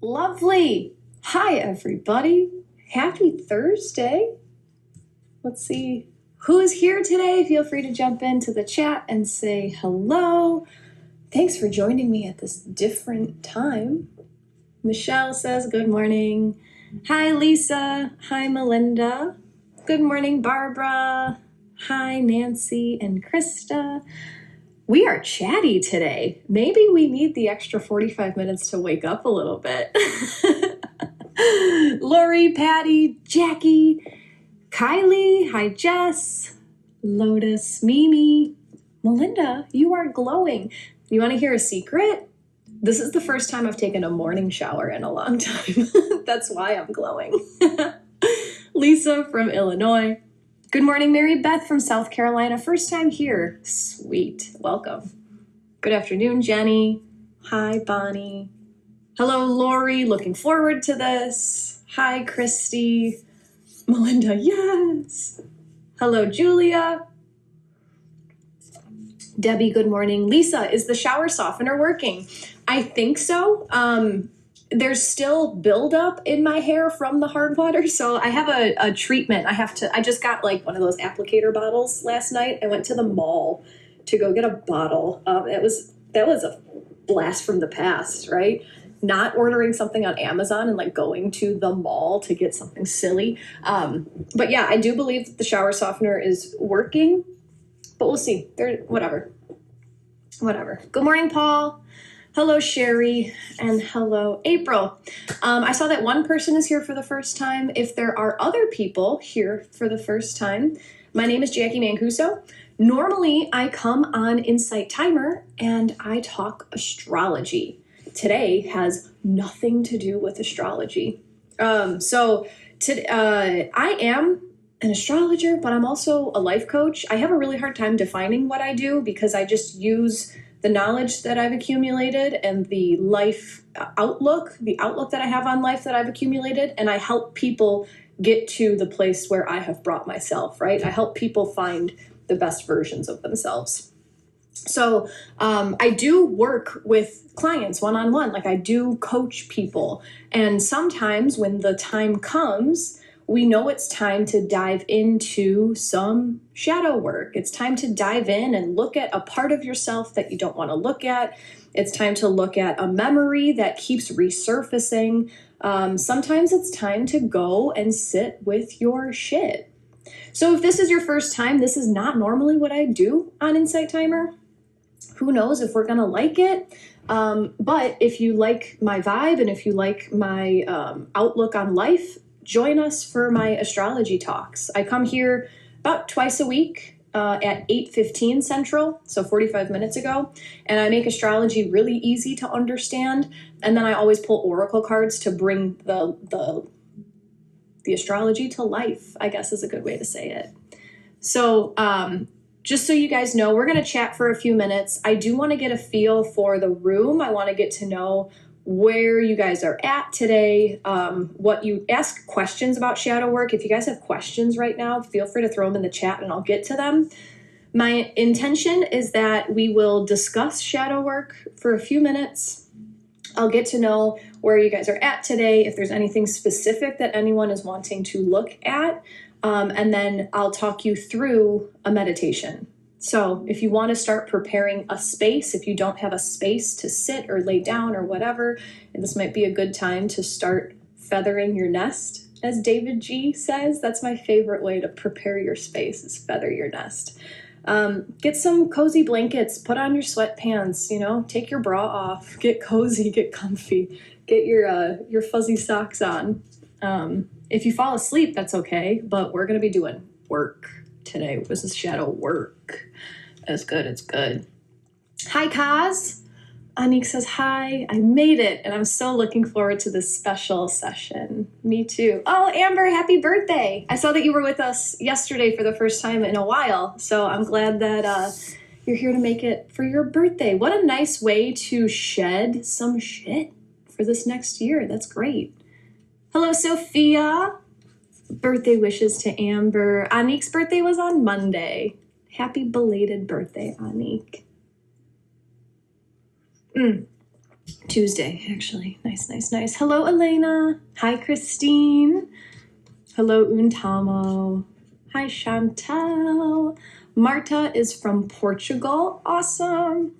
Lovely. Hi, everybody. Happy Thursday. Let's see who is here today. Feel free to jump into the chat and say hello. Thanks for joining me at this different time. Michelle says good morning. Hi, Lisa. Hi, Melinda. Good morning, Barbara. Hi, Nancy and Krista. We are chatty today. Maybe we need the extra 45 minutes to wake up a little bit. Lori, Patty, Jacqui, Kylie, hi Jess, Lotus, Mimi, Melinda, you are glowing. You want to hear a secret? This is the first time I've taken a morning shower in a long time. That's why I'm glowing. Lisa from Illinois. Good morning, Mary Beth from South Carolina. First time here. Sweet. Welcome. Good afternoon, Jenny. Hi, Bonnie. Hello, Lori. Looking forward to this. Hi, Christy. Melinda, yes. Hello, Julia. Debbie, good morning. Lisa, is the shower softener working? I think so. There's still buildup in my hair from the hard water, so I have a treatment. I just got like one of those applicator bottles last night. I went to the mall to go get a bottle. That was a blast from the past, right? Not ordering something on Amazon and like going to the mall to get something silly. But yeah, I do believe that the shower softener is working, but we'll see. Whatever. Good morning, Paul. Hello, Sherry, and hello, April. I saw that one person is here for the first time. If there are other people here for the first time, my name is Jacqui Mancuso. Normally, I come on Insight Timer and I talk astrology. Today has nothing to do with astrology. I am an astrologer, but I'm also a life coach. I have a really hard time defining what I do because I just use the knowledge that I've accumulated and the life outlook, the outlook that I have on life that I've accumulated, and I help people get to the place where I have brought myself, right? I help people find the best versions of themselves. So I do work with clients one-on-one, like I do coach people. And sometimes when the time comes, we know it's time to dive into some shadow work. It's time to dive in and look at a part of yourself that you don't want to look at. It's time to look at a memory that keeps resurfacing. Sometimes it's time to go and sit with your shit. So if this is your first time, this is not normally what I do on Insight Timer. Who knows if we're going to like it. But if you like my vibe and if you like my outlook on life, join us for my astrology talks. I come here about twice a week at 8:15 Central, so 45 minutes ago, and I make astrology really easy to understand. And then I always pull oracle cards to bring the astrology to life, I guess is a good way to say it. So just so you guys know, we're going to chat for a few minutes. I do want to get a feel for the room. I want to get to know where you guys are at today, what you ask questions about shadow work. If you guys have questions right now, feel free to throw them in the chat and I'll get to them. My intention is that we will discuss shadow work for a few minutes. I'll get to know where you guys are at today, if there's anything specific that anyone is wanting to look at, and then I'll talk you through a meditation. So if you want to start preparing a space, if you don't have a space to sit or lay down or whatever, this might be a good time to start feathering your nest. As David G says, that's my favorite way to prepare your space is feather your nest. Get some cozy blankets, put on your sweatpants, take your bra off, get cozy, get comfy, get your fuzzy socks on. If you fall asleep, that's okay, but we're going to be doing work today. This is shadow work. It's good. Hi, Kaz. Anik says hi. I made it, and I'm so looking forward to this special session. Me too. Oh, Amber, happy birthday. I saw that you were with us yesterday for the first time in a while, so I'm glad that you're here to make it for your birthday. What a nice way to shed some shit for this next year. That's great. Hello, Sophia. Birthday wishes to Amber. Anik's birthday was on Monday. Happy belated birthday, Anik. Tuesday, actually. Nice, nice, nice. Hello, Elena. Hi, Christine. Hello, Untamo. Hi, Chantel. Marta is from Portugal. Awesome.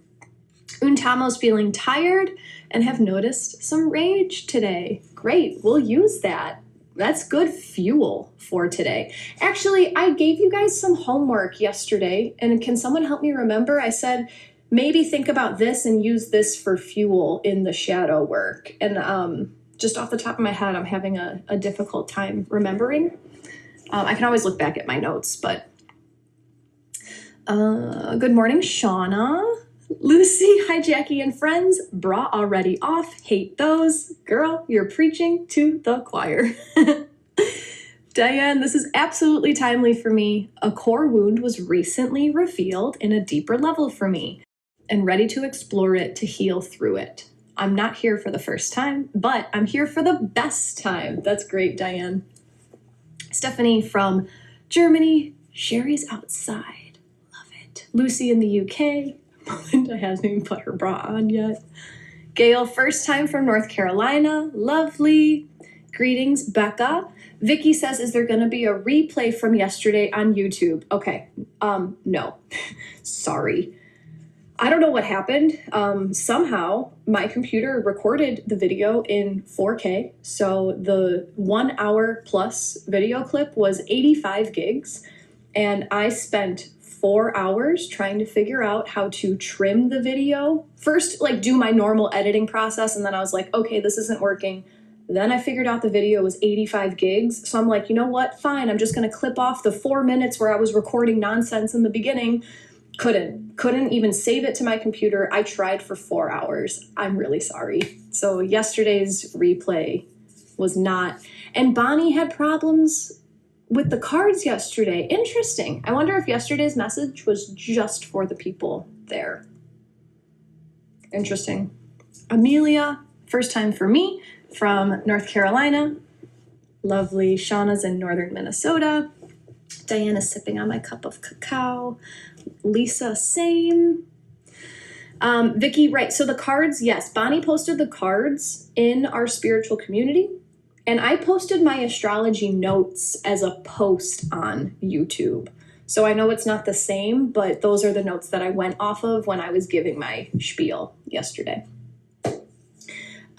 Untamo's feeling tired and have noticed some rage today. Great, we'll use that. That's good fuel for today. Actually, I gave you guys some homework yesterday, and can someone help me remember? I said, maybe think about this and use this for fuel in the shadow work. And just off the top of my head, I'm having a difficult time remembering. I can always look back at my notes, but good morning, Shauna. Lucy, hi, Jacqui and friends. Bra already off. Hate those. Girl, you're preaching to the choir. Diane, this is absolutely timely for me. A core wound was recently revealed in a deeper level for me and ready to explore it to heal through it. I'm not here for the first time, but I'm here for the best time. That's great, Diane. Stephanie from Germany. Sherry's outside. Love it. Lucy in the UK. Melinda hasn't even put her bra on yet. Gail, first time from North Carolina. Lovely. Greetings, Becca. Vicky says, is there going to be a replay from yesterday on YouTube? Okay. No. Sorry. I don't know what happened. Somehow my computer recorded the video in 4K. So the 1 hour plus video clip was 85 gigs. And I spent 4 hours trying to figure out how to trim the video. First, like, do my normal editing process, and then I was like, okay, this isn't working. Then I figured out the video was 85 gigs, so I'm like, you know what, fine, I'm just gonna clip off the 4 minutes where I was recording nonsense in the beginning. Couldn't even save it to my computer. I tried for 4 hours. I'm really sorry. So yesterday's replay was not, and Bonnie had problems with the cards yesterday. Interesting. I wonder if yesterday's message was just for the people there. Interesting. Amelia, first time for me, from North Carolina. Lovely. Shauna's in northern Minnesota. Diana's sipping on my cup of cacao. Lisa, same. Vicky, right. So the cards, yes. Bonnie posted the cards in our spiritual community. And I posted my astrology notes as a post on YouTube. So I know it's not the same, but those are the notes that I went off of when I was giving my spiel yesterday.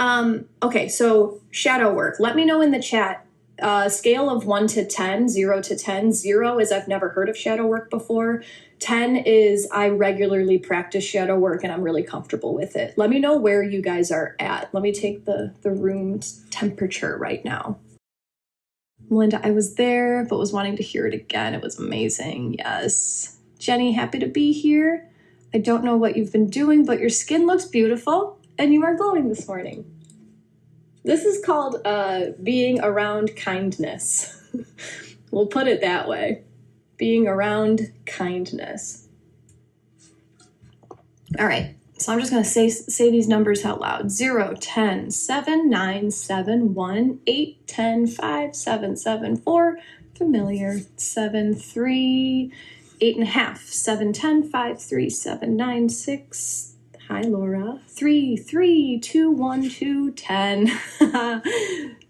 Okay, so shadow work. Let me know in the chat. Scale of 1 to 10, 0 to 10. 0 is I've never heard of shadow work before. 10 is I regularly practice shadow work and I'm really comfortable with it. Let me know where you guys are at. Let me take the room's temperature right now. Melinda, I was there, but was wanting to hear it again. It was amazing. Yes. Jenny, happy to be here. I don't know what you've been doing, but your skin looks beautiful and you are glowing this morning. This is called being around kindness. We'll put it that way. Being around kindness. All right, so I'm just going to say these numbers out loud. 0, 10, 7, 9, 7, 1, 8, 10, 5, 7, 7, 4, familiar, 7, 3, 8.5, 7, 10, 5, 3, 7, 9, 6, hi Laura, 3, 3, 2, 1, 2, 10,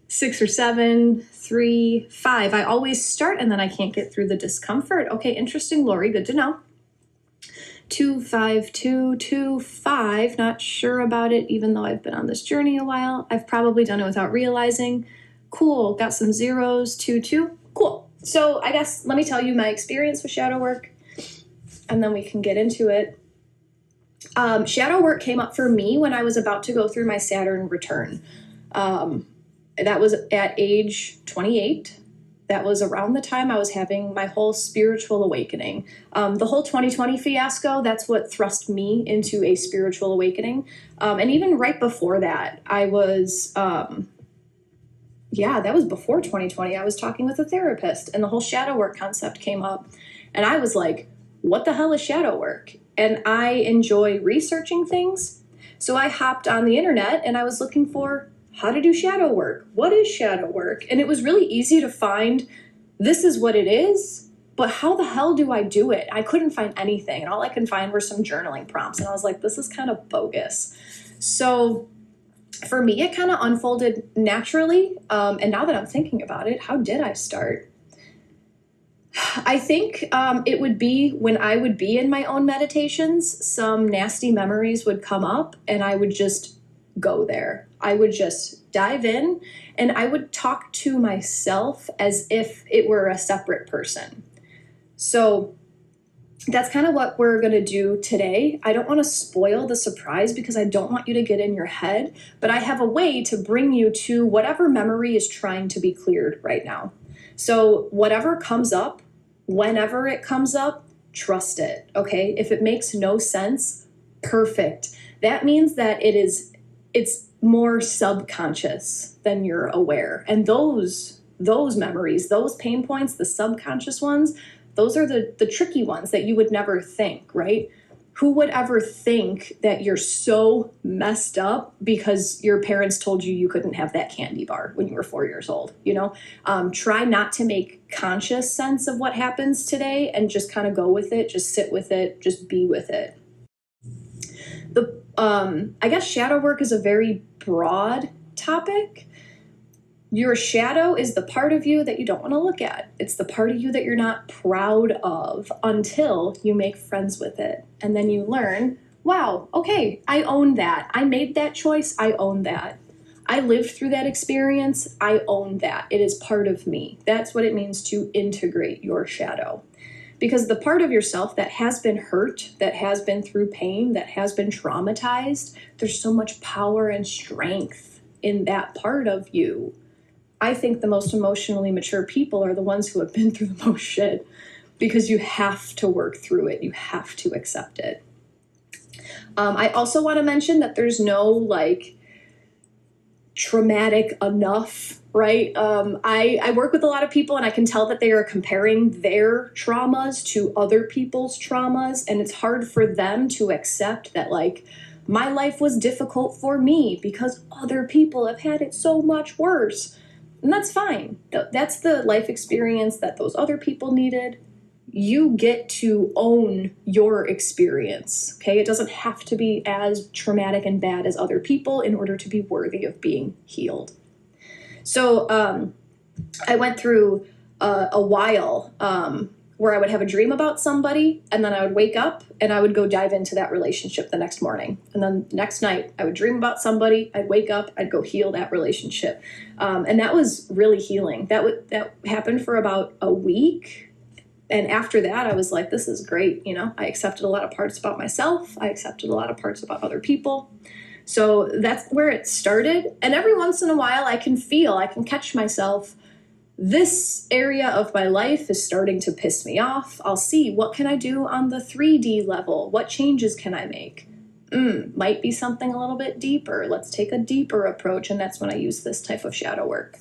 6 or 7, 3, 5. I always start and then I can't get through the discomfort. Okay, interesting, Lori, good to know. 2, 5, 2, 2, 5. Not sure about it, even though I've been on this journey a while. I've probably done it without realizing. Cool, got some zeros, 2, 2. Cool. So I guess let me tell you my experience with shadow work, and then we can get into it. Shadow work came up for me when I was about to go through my Saturn return. That was at age 28. That was around the time I was having my whole spiritual awakening. The whole 2020 fiasco, that's what thrust me into a spiritual awakening. And even right before that, I was, that was before 2020. I was talking with a therapist and the whole shadow work concept came up. And I was like, what the hell is shadow work? And I enjoy researching things. So I hopped on the internet and I was looking for how to do shadow work. What is shadow work? And it was really easy to find, this is what it is, but how the hell do I do it? I couldn't find anything. And all I could find were some journaling prompts. And I was like, this is kind of bogus. So for me, it kind of unfolded naturally. And now that I'm thinking about it, how did I start? I think it would be when I would be in my own meditations, some nasty memories would come up and I would just go there. I would just dive in and I would talk to myself as if it were a separate person. So that's kind of what we're going to do today. I don't want to spoil the surprise because I don't want you to get in your head, but I have a way to bring you to whatever memory is trying to be cleared right now. So whatever comes up, whenever it comes up, trust it, okay? If it makes no sense, perfect. That means that it's more subconscious than you're aware. And those memories, those pain points, the subconscious ones, those are the tricky ones that you would never think, right? Who would ever think that you're so messed up because your parents told you you couldn't have that candy bar when you were 4 years old, you know? Try not to make conscious sense of what happens today and just kind of go with it, just sit with it, just be with it. I guess shadow work is a very broad topic. Your shadow is the part of you that you don't want to look at. It's the part of you that you're not proud of until you make friends with it. And then you learn, wow, okay, I own that. I made that choice. I own that. I lived through that experience. I own that. It is part of me. That's what it means to integrate your shadow. Because the part of yourself that has been hurt, that has been through pain, that has been traumatized, there's so much power and strength in that part of you. I think the most emotionally mature people are the ones who have been through the most shit because you have to work through it. You have to accept it. I also want to mention that there's no like traumatic enough, right? I work with a lot of people and I can tell that they are comparing their traumas to other people's traumas. And it's hard for them to accept that like, my life was difficult for me because other people have had it so much worse. And that's fine. That's the life experience that those other people needed. You get to own your experience, okay? It doesn't have to be as traumatic and bad as other people in order to be worthy of being healed. So I went through a while where I would have a dream about somebody, and then I would wake up and I would go dive into that relationship the next morning. And then next night I would dream about somebody, I'd wake up, I'd go heal that relationship. And that was really healing. That happened for about a week. And after that, I was like, this is great. You know, I accepted a lot of parts about myself. I accepted a lot of parts about other people. So that's where it started. And every once in a while I can catch myself, this area of my life is starting to piss me off. I'll see, what can I do on the 3D level? What changes can I make? Might be something a little bit deeper. Let's take a deeper approach. And that's when I use this type of shadow work.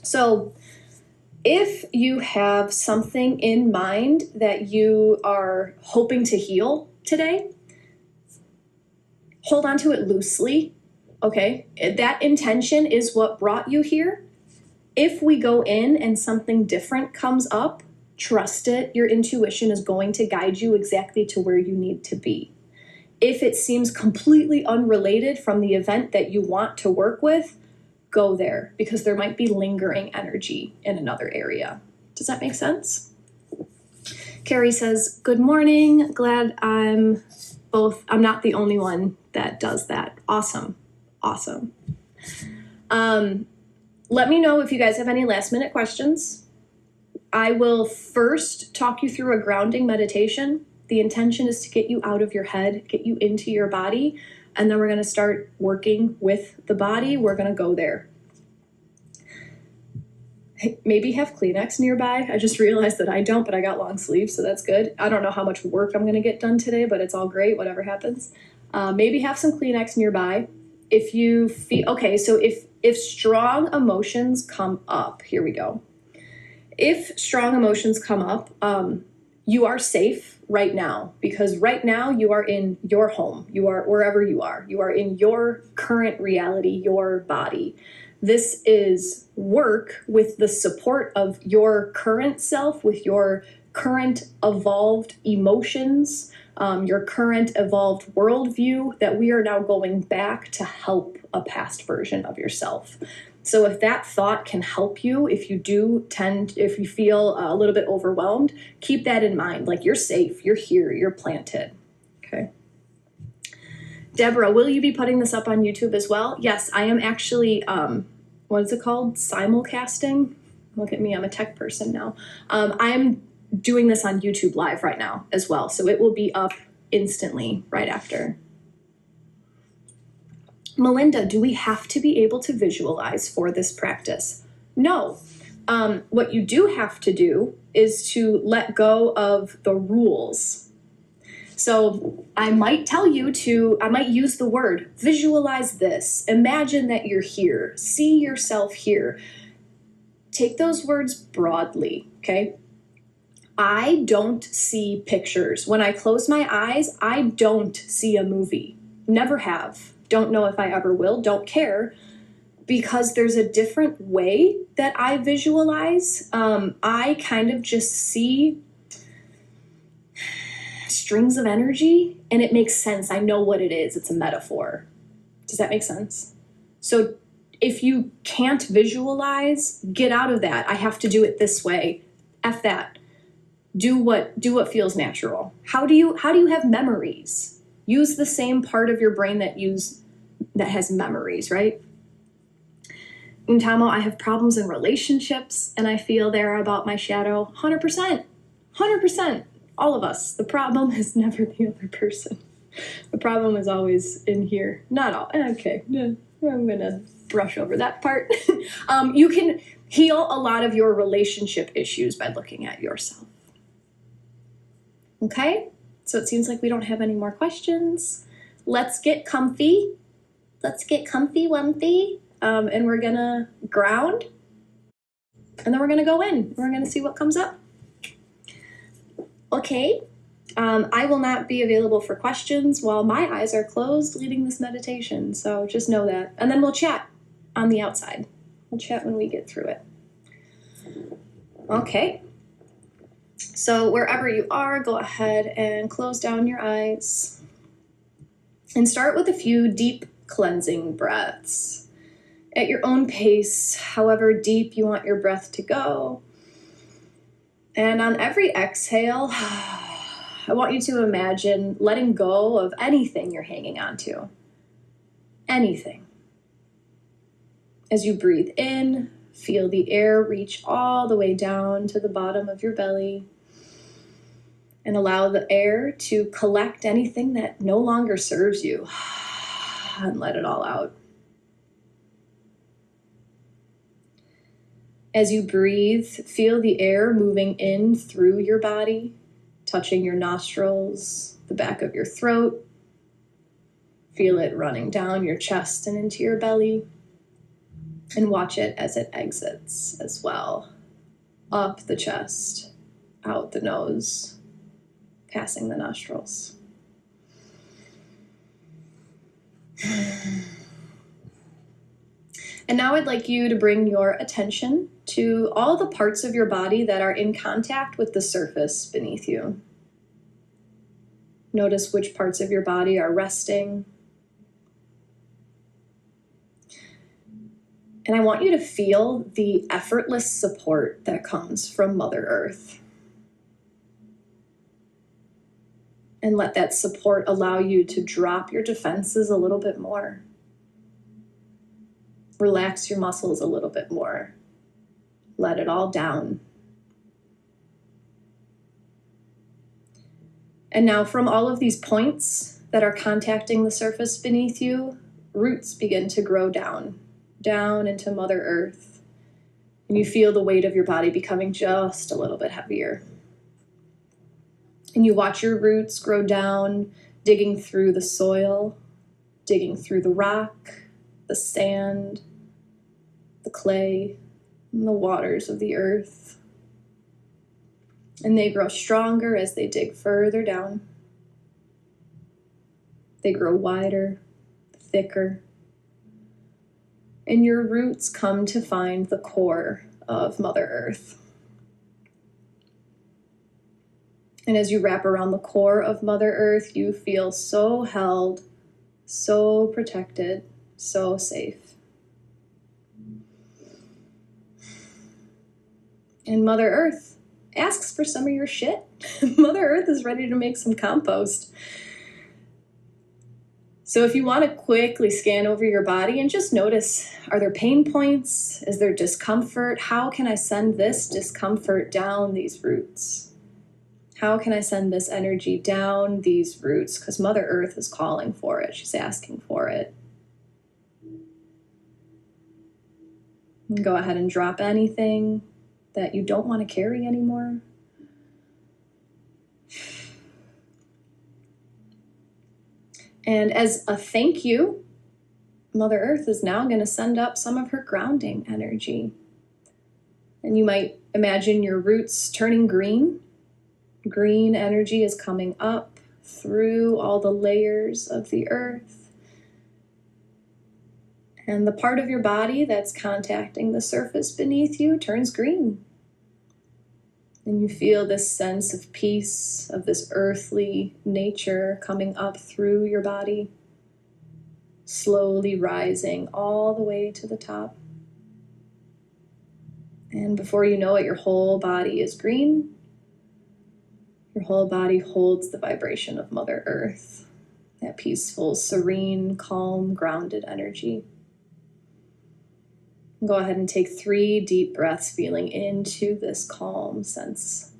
So if you have something in mind that you are hoping to heal today, hold on to it loosely, okay? That intention is what brought you here. If we go in and something different comes up, trust it. Your intuition is going to guide you exactly to where you need to be. If it seems completely unrelated from the event that you want to work with, go there because there might be lingering energy in another area. Does that make sense? Carrie says, good morning. Glad I'm not the only one that does that. Awesome. Awesome. Let me know if you guys have any last minute questions. I will first talk you through a grounding meditation. The intention is to get you out of your head, get you into your body, and then we're going to start working with the body. We're going to go there. Maybe have Kleenex nearby. I just realized that I don't, but I got long sleeves, so that's good. I don't know how much work I'm going to get done today, but it's all great, whatever happens. Maybe have some Kleenex nearby. If you feel, okay, so if strong emotions come up, here we go. If strong emotions come up, you are safe right now because right now you are in your home. You are wherever you are. You are in your current reality, your body. This is work with the support of your current self, with your current evolved emotions, your current evolved worldview, that we are now going back to help a past version of yourself. So if that thought can help you, if you feel a little bit overwhelmed, keep that in mind. Like, you're safe, you're here, you're planted. Okay. Deborah, will you be putting this up on YouTube as well? Yes, I am actually, what is it called? Simulcasting? Look at me, I'm a tech person now. I am doing this on YouTube Live right now as well, so it will be up instantly right after. Melinda, do we have to be able to visualize for this practice? No. What you do have to do is to let go of the rules. So I might use the word, visualize this, imagine that you're here, see yourself here. Take those words broadly, okay? I don't see pictures. When I close my eyes, I don't see a movie. Never have. Don't know if I ever will. Don't care. Because there's a different way that I visualize. I kind of just see strings of energy, and it makes sense. I know what it is. It's a metaphor. Does that make sense? So if you can't visualize, get out of that. I have to do it this way. F that. Do what feels natural. How do you have memories? Use the same part of your brain that has memories, right? Tamo, I have problems in relationships, and I feel they're about my shadow. 100%. 100%. All of us. The problem is never the other person. The problem is always in here. Not all. Okay. I'm going to brush over that part. You can heal a lot of your relationship issues by looking at yourself. Okay? So it seems like we don't have any more questions. Let's get comfy. Let's get comfy, wumpy. And we're going to ground. And then we're going to go in. We're going to see what comes up. Okay. I will not be available for questions while my eyes are closed leading this meditation. So just know that. And then we'll chat on the outside. We'll chat when we get through it. Okay. So wherever you are, go ahead and close down your eyes. And start with a few deep cleansing breaths. At your own pace, however deep you want your breath to go. And on every exhale, I want you to imagine letting go of anything you're hanging on to. Anything. As you breathe in, feel the air reach all the way down to the bottom of your belly. And allow the air to collect anything that no longer serves you. And let it all out. As you breathe, feel the air moving in through your body, touching your nostrils, the back of your throat. Feel it running down your chest and into your belly. And watch it as it exits as well. Up the chest, out the nose, passing the nostrils. And now I'd like you to bring your attention to all the parts of your body that are in contact with the surface beneath you. Notice which parts of your body are resting. And I want you to feel the effortless support that comes from Mother Earth. And let that support allow you to drop your defenses a little bit more. Relax your muscles a little bit more. Let it all down. And now from all of these points that are contacting the surface beneath you, roots begin to grow down into Mother Earth. And you feel the weight of your body becoming just a little bit heavier. And you watch your roots grow down, digging through the soil, digging through the rock, the sand, the clay, and the waters of the earth. And they grow stronger as they dig further down. They grow wider, thicker. And your roots come to find the core of Mother Earth. And as you wrap around the core of Mother Earth, you feel so held, so protected, so safe. And Mother Earth asks for some of your shit. Mother Earth is ready to make some compost. So if you want to quickly scan over your body and just notice, are there pain points? Is there discomfort? How can I send this discomfort down these roots? How can I send this energy down these roots? Because Mother Earth is calling for it. She's asking for it. And go ahead and drop anything that you don't want to carry anymore. And as a thank you, Mother Earth is now going to send up some of her grounding energy. And you might imagine your roots turning green. Green energy is coming up through all the layers of the earth. And the part of your body that's contacting the surface beneath you turns green. And you feel this sense of peace, of this earthly nature coming up through your body, slowly rising all the way to the top. And before you know it, your whole body is green. Your whole body holds the vibration of Mother Earth, that peaceful, serene, calm, grounded energy. Go ahead and take 3 deep breaths, feeling into this calm sense.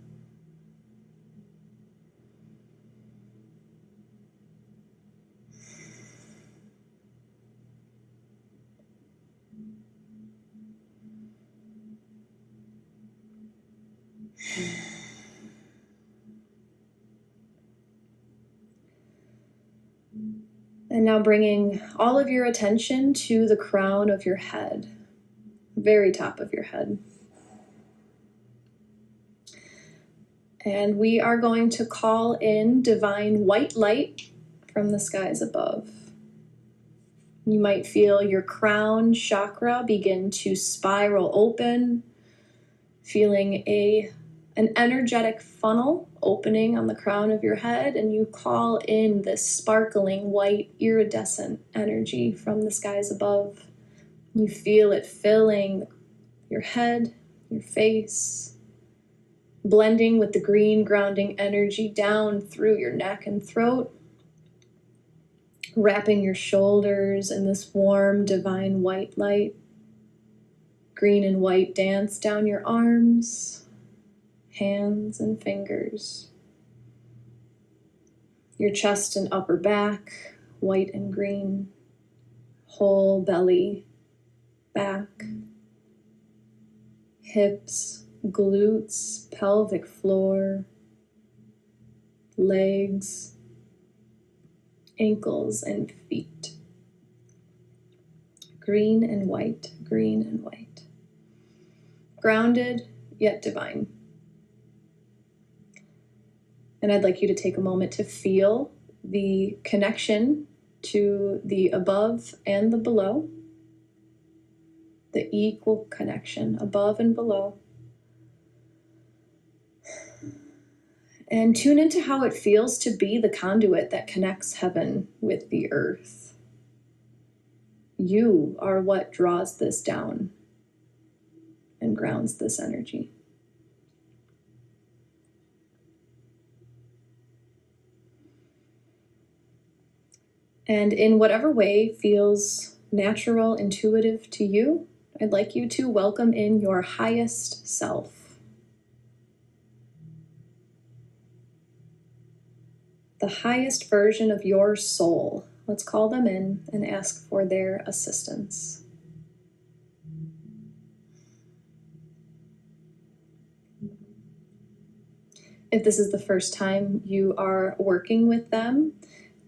And now bringing all of your attention to the crown of your head, very top of your head. And we are going to call in divine white light from the skies above. You might feel your crown chakra begin to spiral open, feeling an energetic funnel opening on the crown of your head, and you call in this sparkling white iridescent energy from the skies above. You feel it filling your head, your face, blending with the green grounding energy down through your neck and throat, wrapping your shoulders in this warm, divine white light. Green and white dance down your arms, hands and fingers. Your chest and upper back, white and green. Whole belly, back, hips, glutes, pelvic floor, legs, ankles and feet. Green and white, green and white. Grounded, yet divine. And I'd like you to take a moment to feel the connection to the above and the below, the equal connection above and below. And tune into how it feels to be the conduit that connects heaven with the earth. You are what draws this down and grounds this energy. And in whatever way feels natural, intuitive to you, I'd like you to welcome in your highest self. The highest version of your soul. Let's call them in and ask for their assistance. If this is the first time you are working with them,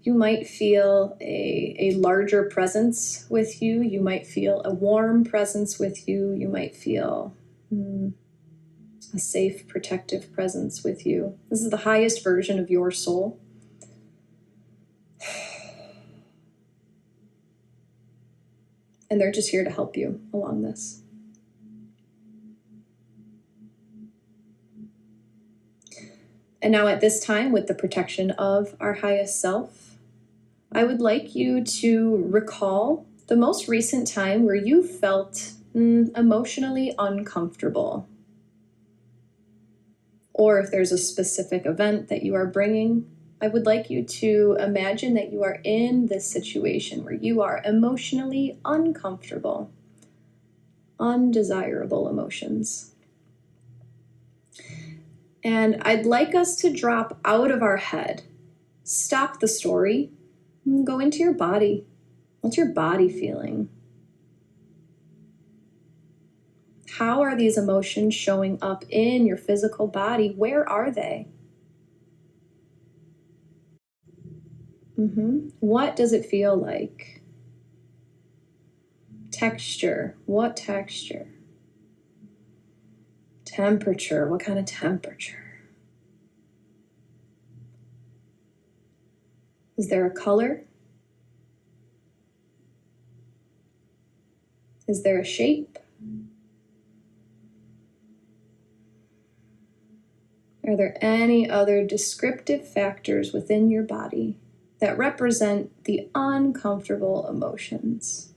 you might feel a larger presence with you. You might feel a warm presence with you. You might feel a safe, protective presence with you. This is the highest version of your soul. And they're just here to help you along this. And now at this time, with the protection of our highest self, I would like you to recall the most recent time where you felt emotionally uncomfortable. Or if there's a specific event that you are bringing, I would like you to imagine that you are in this situation where you are emotionally uncomfortable, undesirable emotions. And I'd like us to drop out of our head, stop the story, and go into your body. What's your body feeling? How are these emotions showing up in your physical body? Where are they? What does it feel like? Texture. What texture? Temperature. What kind of temperature? Is there a color? Is there a shape? Are there any other descriptive factors within your body that represent the uncomfortable emotions?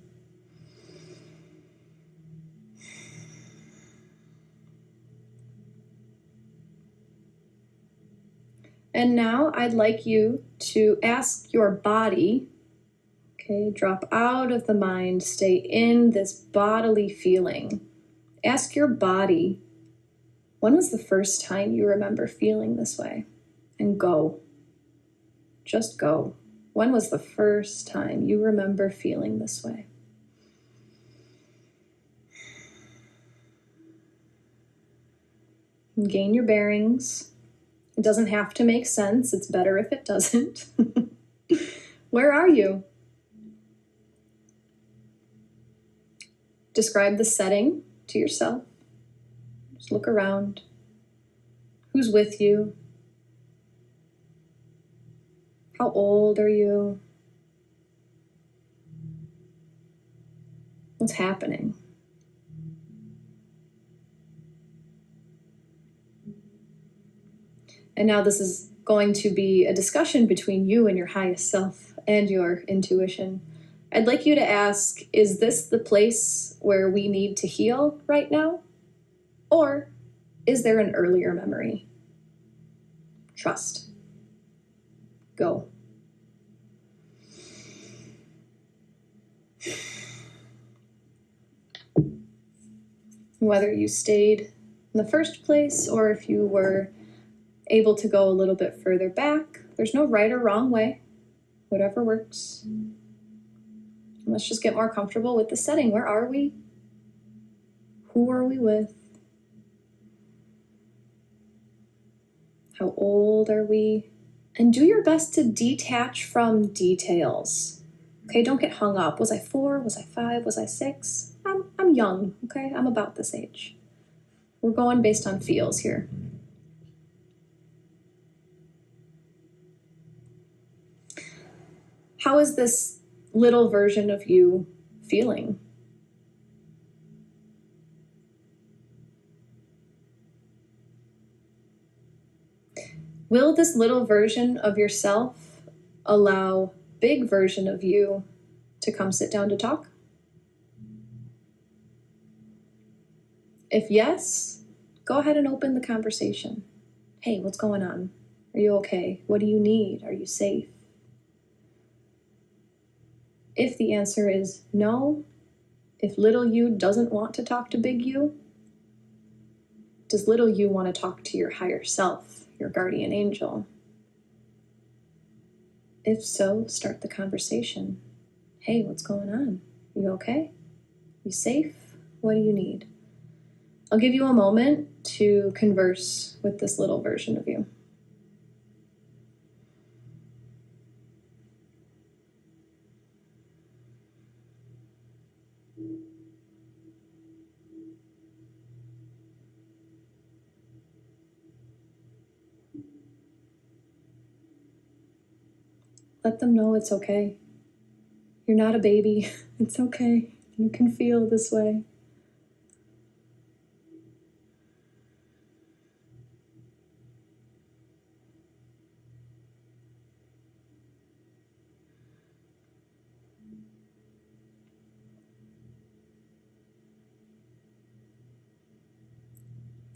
And now I'd like you to ask your body, okay, drop out of the mind, stay in this bodily feeling. Ask your body, when was the first time you remember feeling this way? And go. Just go. When was the first time you remember feeling this way? Gain your bearings. It doesn't have to make sense. It's better if it doesn't. Where are you? Describe the setting to yourself. Just look around. Who's with you? How old are you? What's happening? And now this is going to be a discussion between you and your highest self and your intuition. I'd like you to ask, is this the place where we need to heal right now? Or is there an earlier memory? Trust. Go. Whether you stayed in the first place or if you were able to go a little bit further back, there's no right or wrong way. Whatever works. Let's just get more comfortable with the setting. Where are we? Who are we with? How old are we? And do your best to detach from details. Okay, don't get hung up. Was I 4? Was I 5? Was I 6? I'm young, okay? I'm about this age. We're going based on feels here. How is this little version of you feeling? Will this little version of yourself allow big version of you to come sit down to talk? If yes, go ahead and open the conversation. Hey, what's going on? Are you okay? What do you need? Are you safe? If the answer is no, if little you doesn't want to talk to big you, does little you want to talk to your higher self, your guardian angel? If so, start the conversation. Hey, what's going on? You okay? You safe? What do you need? I'll give you a moment to converse with this little version of you. Let them know it's okay. You're not a baby. It's okay. You can feel this way.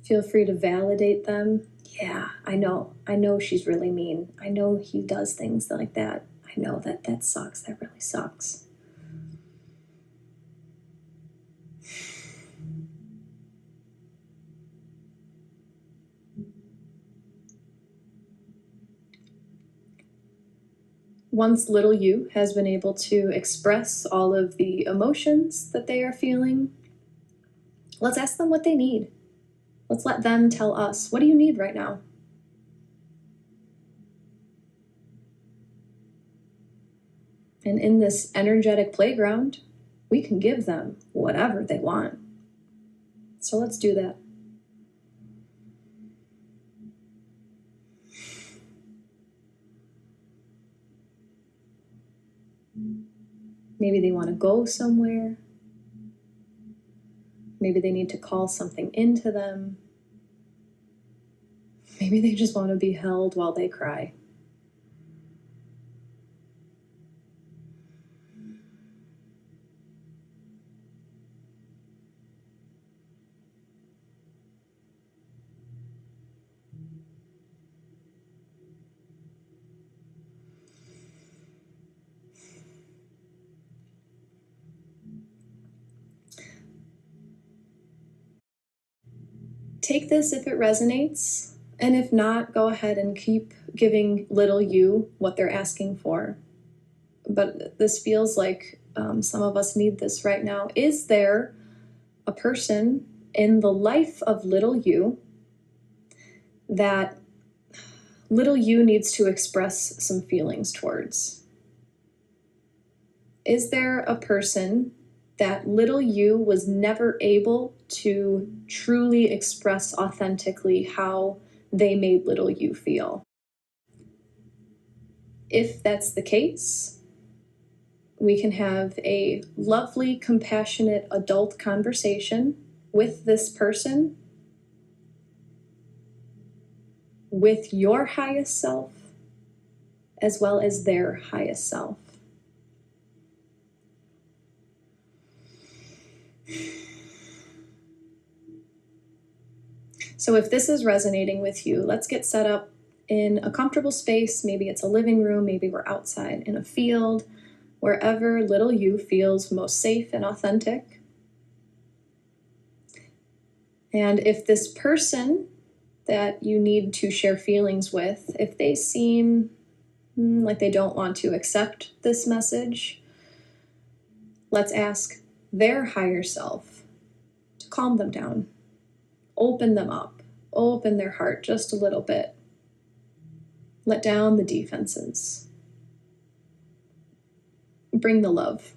Feel free to validate them. Yeah, I know. I know she's really mean. I know he does things like that. I know that sucks. That really sucks. Once little you has been able to express all of the emotions that they are feeling, let's ask them what they need. Let's let them tell us, what do you need right now? And in this energetic playground, we can give them whatever they want. So let's do that. Maybe they want to go somewhere. Maybe they need to call something into them. Maybe they just want to be held while they cry. Take this if it resonates, and if not, go ahead and keep giving little you what they're asking for. But this feels like some of us need this right now. Is there a person in the life of little you that little you needs to express some feelings towards? Is there a person that little you was never able to truly express authentically how they made little you feel? If that's the case, we can have a lovely, compassionate adult conversation with this person, with your highest self, as well as their highest self. So if this is resonating with you, let's get set up in a comfortable space. Maybe it's a living room, maybe we're outside in a field, wherever little you feels most safe and authentic. And if this person that you need to share feelings with, if they seem like they don't want to accept this message, let's ask their higher self to calm them down, open them up, open their heart just a little bit, let down the defenses, bring the love.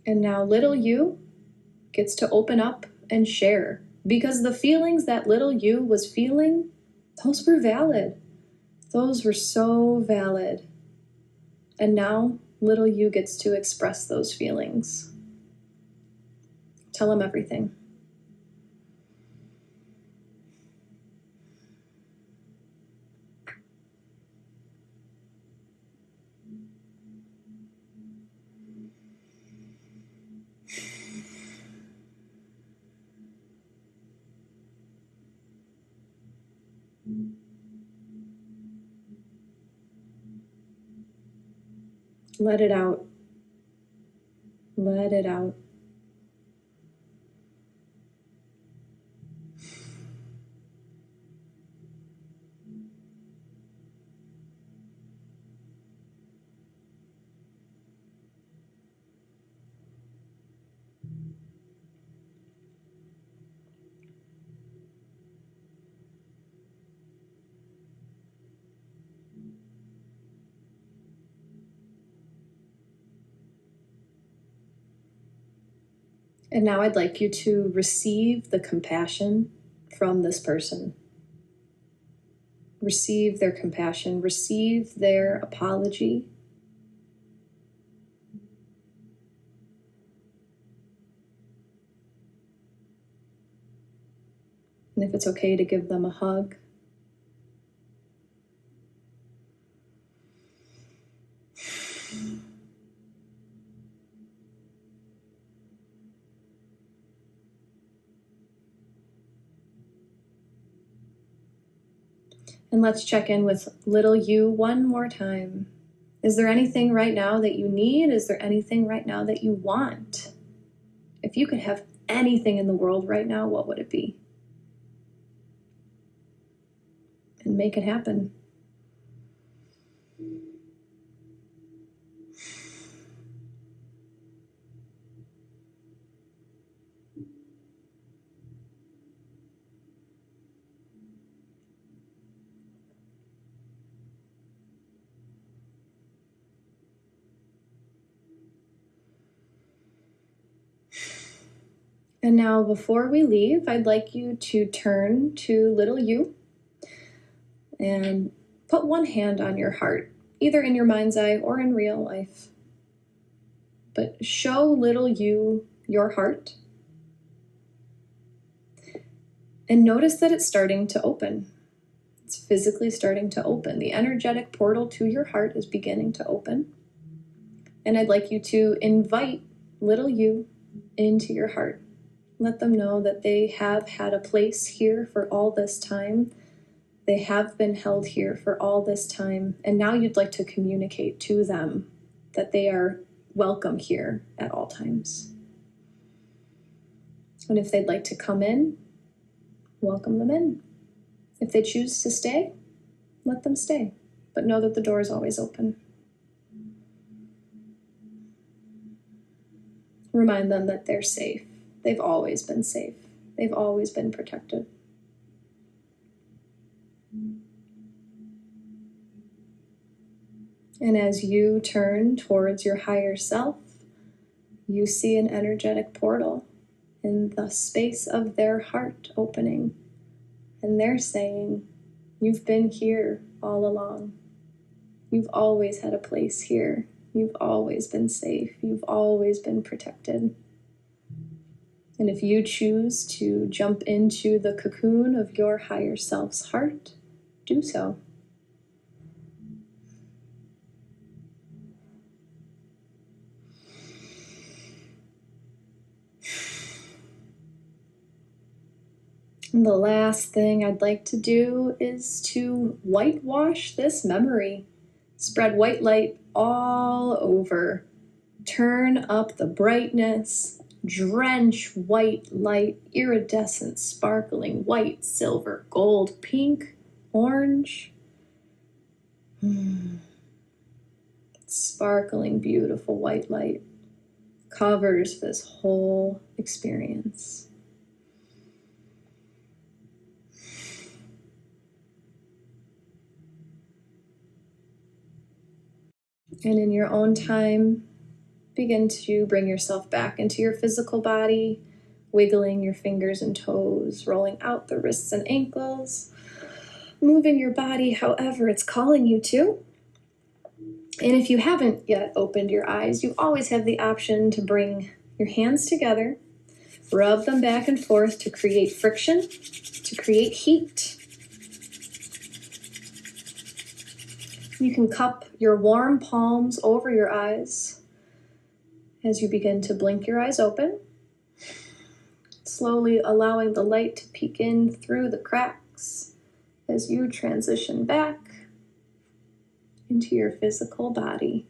And now little you gets to open up and share, because the feelings that little you was feeling, those were valid. Those were so valid. And now little you gets to express those feelings. Tell them everything. Let it out. Let it out. And now I'd like you to receive the compassion from this person. Receive their compassion, receive their apology. And if it's okay to give them a hug. And let's check in with little you one more time. Is there anything right now that you need? Is there anything right now that you want? If you could have anything in the world right now, what would it be? And make it happen. And now, before we leave, I'd like you to turn to little you and put one hand on your heart, either in your mind's eye or in real life. But show little you your heart. And notice that it's starting to open. It's physically starting to open. The energetic portal to your heart is beginning to open. And I'd like you to invite little you into your heart. Let them know that they have had a place here for all this time. They have been held here for all this time. And now you'd like to communicate to them that they are welcome here at all times. And if they'd like to come in, welcome them in. If they choose to stay, let them stay. But know that the door is always open. Remind them that they're safe. They've always been safe. They've always been protected. And as you turn towards your higher self, you see an energetic portal in the space of their heart opening. And they're saying, you've been here all along. You've always had a place here. You've always been safe. You've always been protected. And if you choose to jump into the cocoon of your higher self's heart, do so. And the last thing I'd like to do is to whitewash this memory. Spread white light all over. Turn up the brightness. Drench white light, iridescent, sparkling, white, silver, gold, pink, orange. Sparkling, beautiful white light covers this whole experience. And in your own time, begin to bring yourself back into your physical body, wiggling your fingers and toes, rolling out the wrists and ankles, moving your body however it's calling you to. And if you haven't yet opened your eyes, you always have the option to bring your hands together, rub them back and forth to create friction, to create heat. You can cup your warm palms over your eyes as you begin to blink your eyes open, slowly allowing the light to peek in through the cracks as you transition back into your physical body.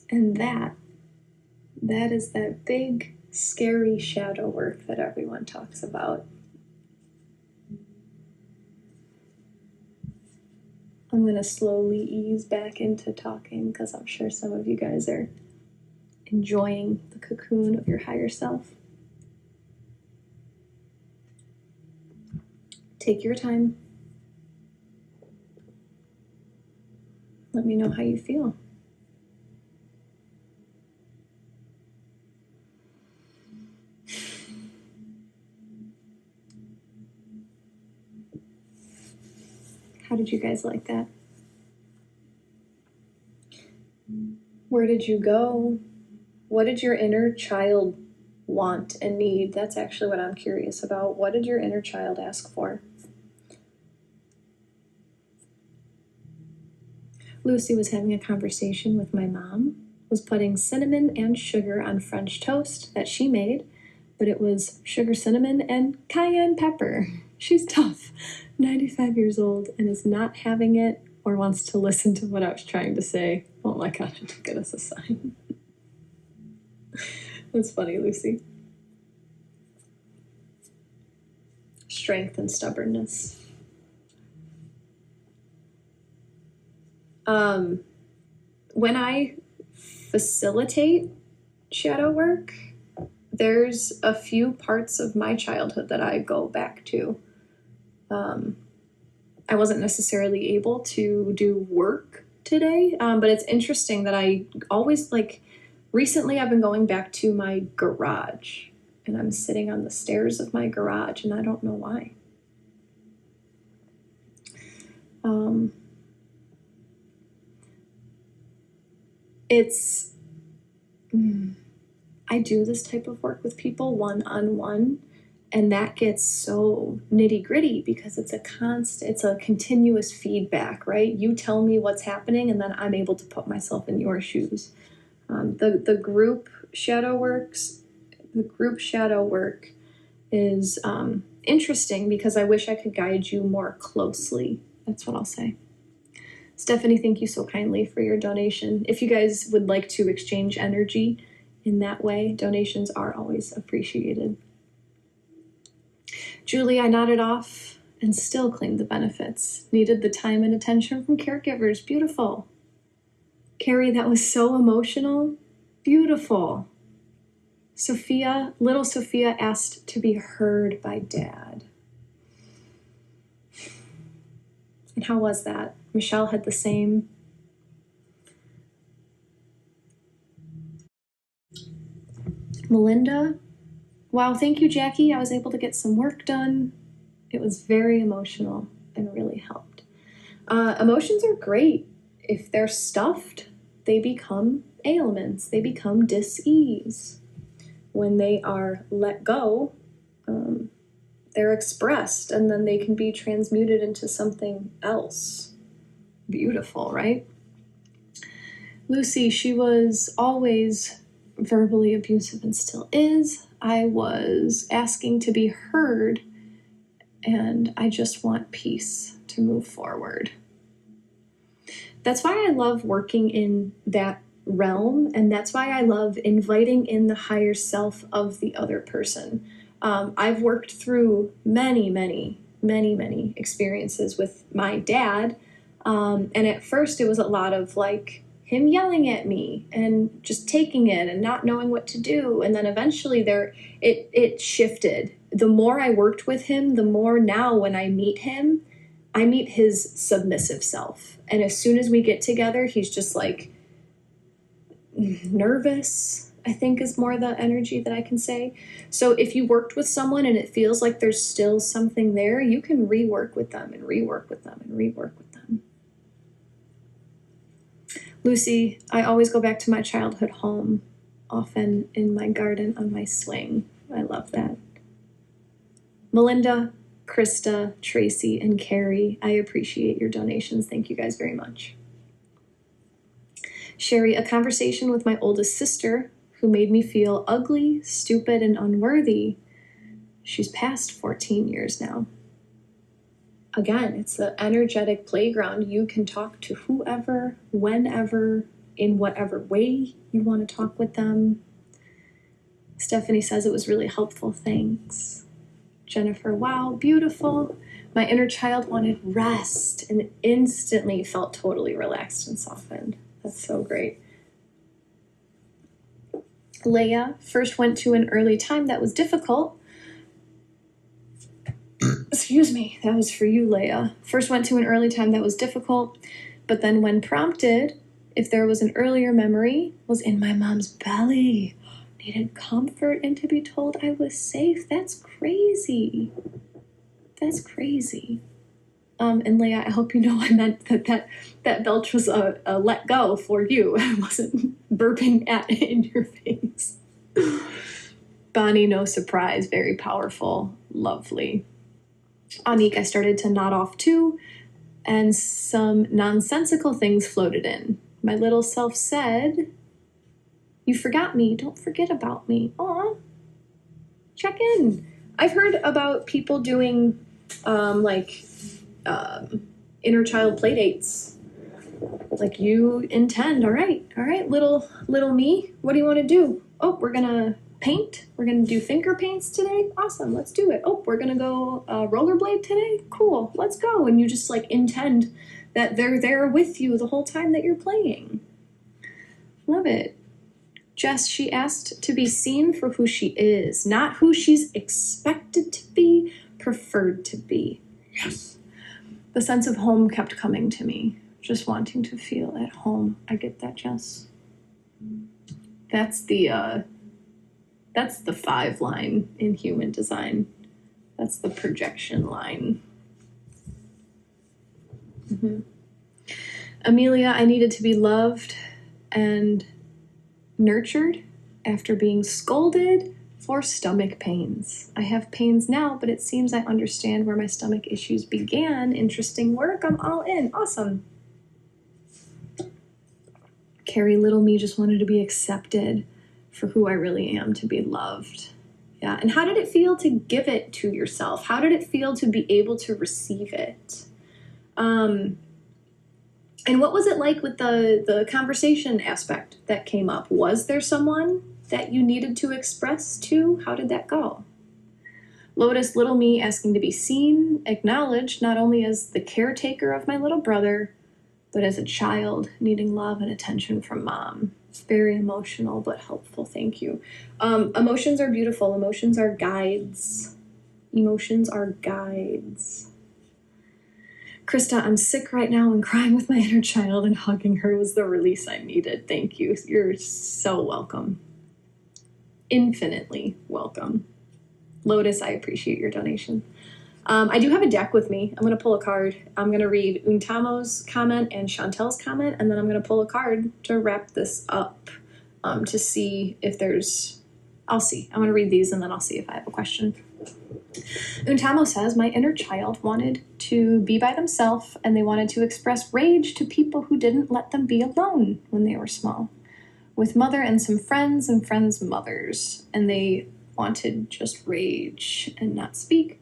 And that is that big, scary shadow work that everyone talks about. I'm going to slowly ease back into talking because I'm sure some of you guys are enjoying the cocoon of your higher self. Take your time. Let me know how you feel. How did you guys like that? Where did you go? What did your inner child want and need? That's actually what I'm curious about. What did your inner child ask for? Lucy was having a conversation with my mom, was putting cinnamon and sugar on French toast that she made, but it was sugar, cinnamon, and cayenne pepper. She's tough, 95 years old, and is not having it or wants to listen to what I was trying to say. Oh my God, I took it as a sign. That's funny, Lucy. Strength and stubbornness. When I facilitate shadow work, there's a few parts of my childhood that I go back to. I wasn't necessarily able to do work today, but it's interesting that I always, recently I've been going back to my garage, and I'm sitting on the stairs of my garage, and I don't know why. I do this type of work with people one-on-one, and that gets so nitty-gritty because it's a continuous feedback, right? You tell me what's happening, and then I'm able to put myself in your shoes. The group shadow work is interesting because I wish I could guide you more closely. That's what I'll say. Stephanie, thank you so kindly for your donation. If you guys would like to exchange energy in that way, donations are always appreciated. Julie, I nodded off and still claimed the benefits. Needed the time and attention from caregivers. Beautiful. Carrie, that was so emotional. Beautiful. Little Sophia asked to be heard by Dad. And how was that? Michelle had the same. Melinda, wow, thank you, Jacqui. I was able to get some work done. It was very emotional and really helped. Emotions are great. If they're stuffed, they become ailments. They become dis-ease. When they are let go, they're expressed, and then they can be transmuted into something else. Beautiful, right? Lucy, she was always verbally abusive and still is. I was asking to be heard, and I just want peace to move forward. That's why I love working in that realm, and that's why I love inviting in the higher self of the other person. I've worked through many experiences with my dad, and at first it was a lot of him yelling at me and just taking it and not knowing what to do, and then eventually it shifted. The more I worked with him, the more now when I meet him, I meet his submissive self, and as soon as we get together, he's just nervous, I think is more the energy that I can say. So if you worked with someone and it feels like there's still something there, you can rework with them and rework with them and rework with them. Lucy, I always go back to my childhood home, often in my garden on my swing. I love that. Melinda, Krista, Tracy, and Carrie, I appreciate your donations. Thank you guys very much. Sherry, a conversation with my oldest sister who made me feel ugly, stupid, and unworthy. She's past 14 years now. Again, it's the energetic playground. You can talk to whoever, whenever, in whatever way you want to talk with them. Stephanie says it was really helpful. Thanks. Jennifer, wow, beautiful. My inner child wanted rest and instantly felt totally relaxed and softened. That's so great. Leah first went to an early time that was difficult. Excuse me, that was for you, Leah. First went to an early time that was difficult, but then when prompted, if there was an earlier memory, was in my mom's belly. Needed comfort and to be told I was safe. That's crazy. That's crazy. And Leah, I hope you know I meant that belch was a let go for you. I wasn't burping in your face. Bonnie, no surprise, very powerful, lovely. Anik, I started to nod off too. and some nonsensical things floated in. My little self said, "You forgot me. Don't forget about me." Aw, check in. I've heard about people doing inner child play dates. Like, you intend, all right, little me, what do you want to do? Oh, we're gonna paint. We're gonna do finger paints today. Awesome, let's do it. Oh, we're gonna go rollerblade today. Cool, let's go. And you just like intend that they're there with you the whole time that you're playing. Love it. Jess, she asked to be seen for who she is, not who she's expected to be, preferred to be. Yes. The sense of home kept coming to me, just wanting to feel at home. I get that, Jess. That's the 5 line in human design. That's the projection line. Mm-hmm. Amelia, I needed to be loved and nurtured after being scolded for stomach pains. I have pains now, but it seems I understand where my stomach issues began. Interesting work. I'm all in. Awesome. Carrie, little me just wanted to be accepted for who I really am, to be loved. Yeah. And how did it feel to give it to yourself? How did it feel to be able to receive it? And what was it like with the conversation aspect that came up? Was there someone that you needed to express to? How did that go? Lotus, little me asking to be seen, acknowledged, not only as the caretaker of my little brother, but as a child needing love and attention from mom. Very emotional, but helpful. Thank you. Emotions are beautiful. Emotions are guides. Emotions are guides. Krista, I'm sick right now and crying with my inner child, and hugging her was the release I needed. Thank you. You're so welcome. Infinitely welcome. Lotus, I appreciate your donation. I do have a deck with me. I'm going to pull a card. I'm going to read Untamo's comment and Chantel's comment, and then I'm going to pull a card to wrap this up to see if there's... I'll see. I'm going to read these, and then I'll see if I have a question. Untamo says, my inner child wanted to be by themselves, and they wanted to express rage to people who didn't let them be alone when they were small, with mother and some friends and friends' mothers, and they wanted just rage and not speak.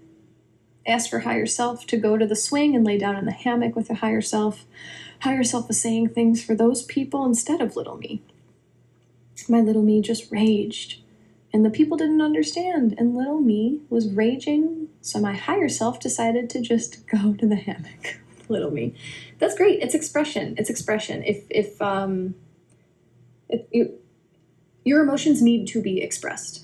Asked for higher self to go to the swing and lay down in the hammock with the higher self. Higher self was saying things for those people instead of little me. My little me just raged, and the people didn't understand, and little me was raging, so my higher self decided to just go to the hammock with little me. That's great. It's expression. It's expression. If your emotions need to be expressed.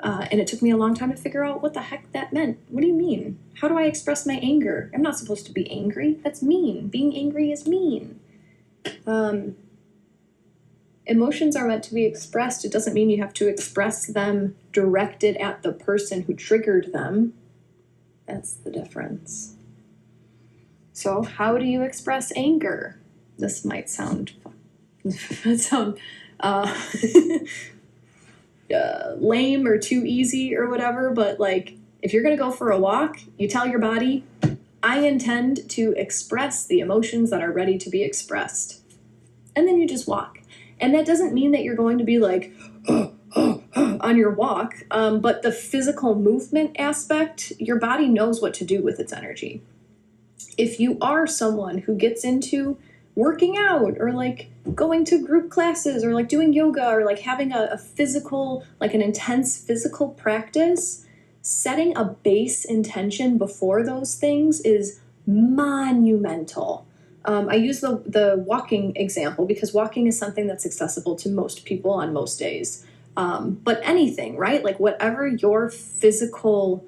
And it took me a long time to figure out what the heck that meant. What do you mean? How do I express my anger? I'm not supposed to be angry. That's mean. Being angry is mean. Emotions are meant to be expressed. It doesn't mean you have to express them directed at the person who triggered them. That's the difference. So how do you express anger? This might sound lame or too easy or whatever, but like, if you're gonna go for a walk, you tell your body, I intend to express the emotions that are ready to be expressed. And then you just walk. And that doesn't mean that you're going to be like, on your walk, but the physical movement aspect, your body knows what to do with its energy. If you are someone who gets into working out or like going to group classes or like doing yoga or like having a physical, like an intense physical practice, setting a base intention before those things is monumental. I use the walking example because walking is something that's accessible to most people on most days. But anything, right? Like whatever your physical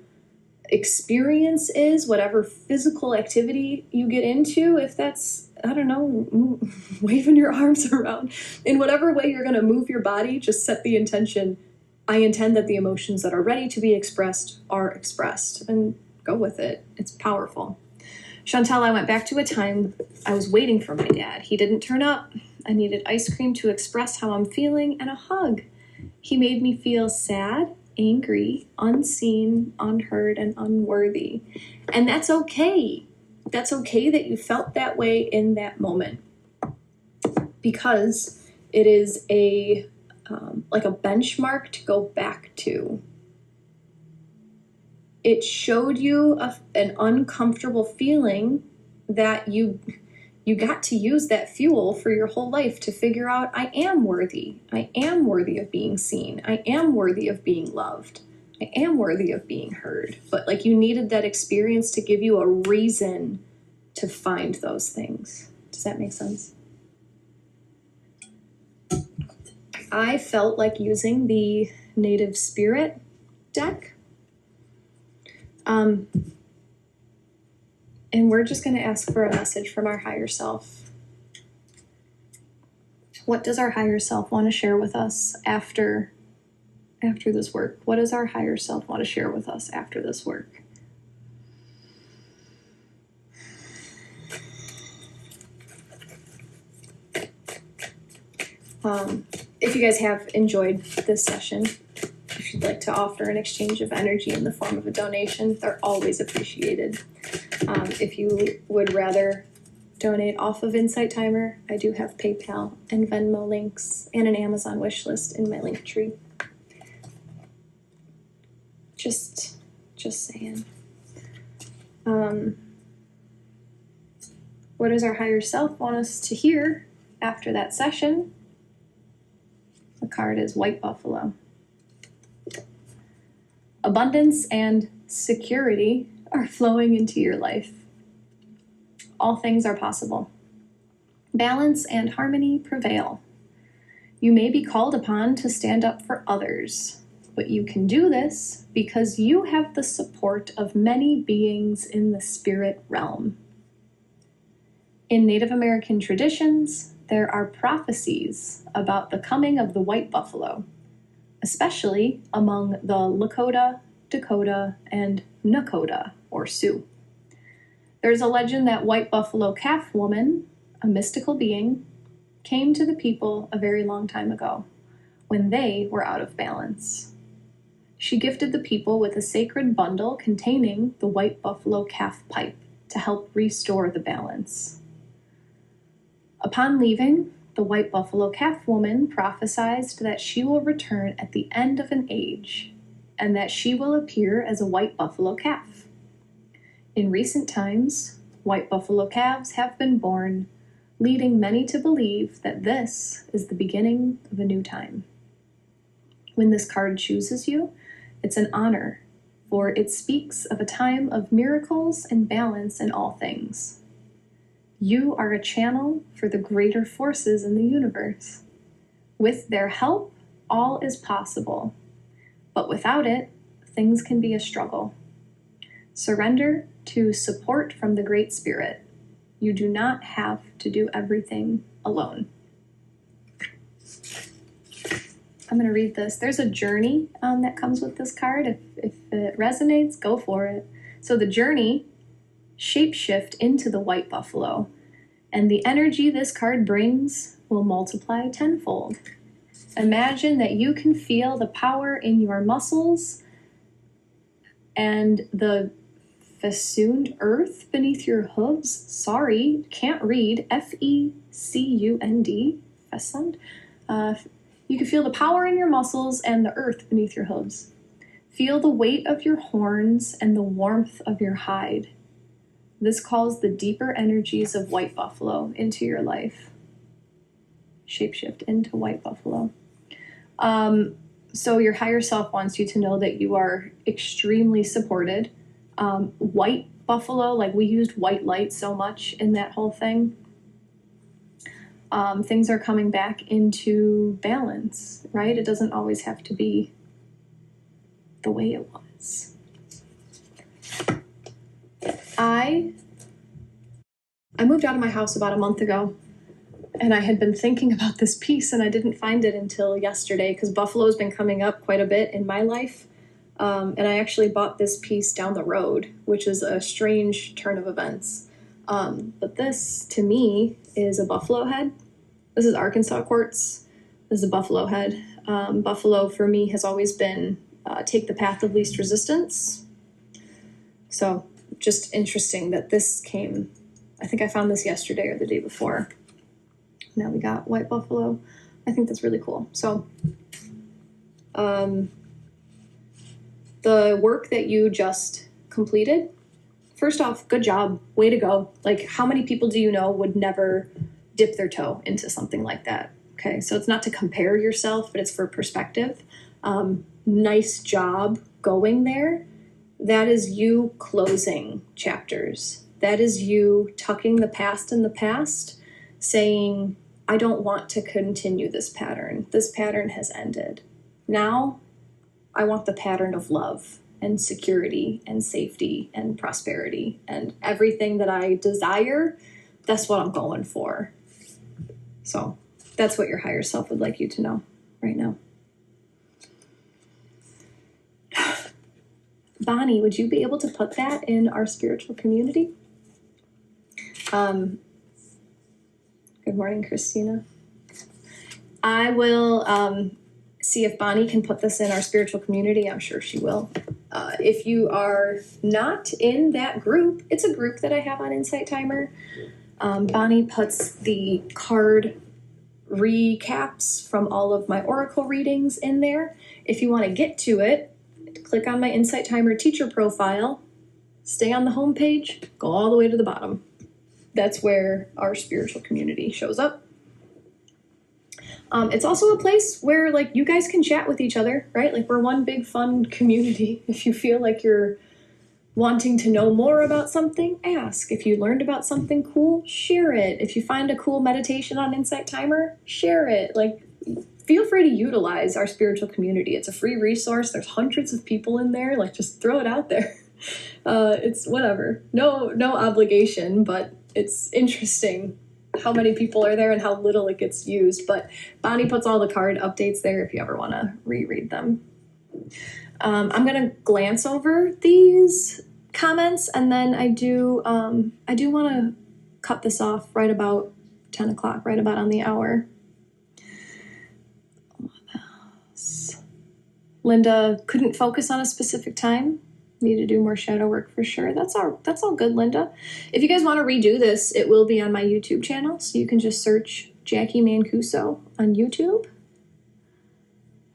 experience is, whatever physical activity you get into, if that's, I don't know, waving your arms around, in whatever way you're going to move your body, just set the intention. I intend that the emotions that are ready to be expressed are expressed, and go with it. It's powerful. Chantel, I went back to a time I was waiting for my dad. He didn't turn up. I needed ice cream to express how I'm feeling and a hug. He made me feel sad, angry, unseen, unheard, and unworthy. And that's okay. that's okay that you felt that way in that moment, because it is a like a benchmark to go back to. It showed you an uncomfortable feeling that you got to use that fuel for your whole life to figure out, I am worthy. I am worthy of being seen. I am worthy of being loved. I am worthy of being heard. But like, you needed that experience to give you a reason to find those things. Does that make sense? I felt like using the Native Spirit deck. And we're just going to ask for a message from our higher self. What does our higher self want to share with us after this work? What does our higher self want to share with us after this work? If you guys have enjoyed this session, if you'd like to offer an exchange of energy in the form of a donation, they're always appreciated. If you would rather donate off of Insight Timer, I do have PayPal and Venmo links and an Amazon wish list in my link tree. Just saying. What does our higher self want us to hear after that session? The card is White Buffalo. Abundance and security are flowing into your life. All things are possible. Balance and harmony prevail. You may be called upon to stand up for others, but you can do this because you have the support of many beings in the spirit realm. In Native American traditions, there are prophecies about the coming of the white buffalo, especially among the Lakota, Dakota, and Nakota, or Sioux. There's a legend that White Buffalo Calf Woman, a mystical being, came to the people a very long time ago, when they were out of balance. She gifted the people with a sacred bundle containing the White Buffalo Calf Pipe to help restore the balance. Upon leaving, the White Buffalo Calf Woman prophesied that she will return at the end of an age, and that she will appear as a white buffalo calf. In recent times, white buffalo calves have been born, leading many to believe that this is the beginning of a new time. When this card chooses you, it's an honor, for it speaks of a time of miracles and balance in all things. You are a channel for the greater forces in the universe. With their help, all is possible. But without it, things can be a struggle. Surrender to support from the Great Spirit. You do not have to do everything alone. I'm going to read this. There's a journey that comes with this card. If it resonates, go for it. So the journey, shapeshift into the white buffalo, and the energy this card brings will multiply tenfold. Imagine that you can feel the power in your muscles and the festooned earth beneath your hooves. Sorry, can't read. F-E-C-U-N-D. Festooned. You can feel the power in your muscles and the earth beneath your hooves. Feel the weight of your horns and the warmth of your hide. This calls the deeper energies of white buffalo into your life. Shapeshift into white buffalo. So your higher self wants you to know that you are extremely supported. White buffalo, like we used white light so much in that whole thing. Things are coming back into balance, right? It doesn't always have to be the way it was. I moved out of my house about a month ago, and I had been thinking about this piece, and I didn't find it until yesterday because buffalo's been coming up quite a bit in my life. And I actually bought this piece down the road, which is a strange turn of events. But this, to me, is a buffalo head. This is Arkansas quartz. This is a buffalo head. Buffalo, for me, has always been take the path of least resistance. So just interesting that this came, I think I found this yesterday or the day before. Now we got white buffalo. I think that's really cool. So the work that you just completed, first off, good job, way to go. Like, how many people do you know would never dip their toe into something like that? Okay, so it's not to compare yourself, but it's for perspective. Nice job going there. That is you closing chapters. That is you tucking the past in the past, saying, I don't want to continue this pattern. This pattern has ended. Now, I want the pattern of love and security and safety and prosperity and everything that I desire. That's what I'm going for. So that's what your higher self would like you to know right now. Bonnie, would you be able to put that in our spiritual community? Good morning, Christina. I will see if Bonnie can put this in our spiritual community. I'm sure she will. If you are not in that group, it's a group that I have on Insight Timer. Bonnie puts the card recaps from all of my Oracle readings in there. If you want to get to it, click on my Insight Timer teacher profile, stay on the home page, go all the way to the bottom. That's where our spiritual community shows up. It's also a place where, like, you guys can chat with each other, right? Like, we're one big fun community. If you feel like you're wanting to know more about something, ask. If you learned about something cool, share it. If you find a cool meditation on Insight Timer, share it. Like, feel free to utilize our spiritual community. It's a free resource. There's hundreds of people in there. Like, just throw it out there. It's whatever. No obligation, but it's interesting how many people are there and how little it gets used. But Bonnie puts all the card updates there if you ever want to reread them. I'm going to glance over these comments, and then I do want to cut this off right about 10 o'clock, right about on the hour. Linda couldn't focus on a specific time. Need to do more shadow work for sure. That's all good, Linda. If you guys want to redo this, it will be on my YouTube channel, so you can just search Jacqui Mancuso on YouTube.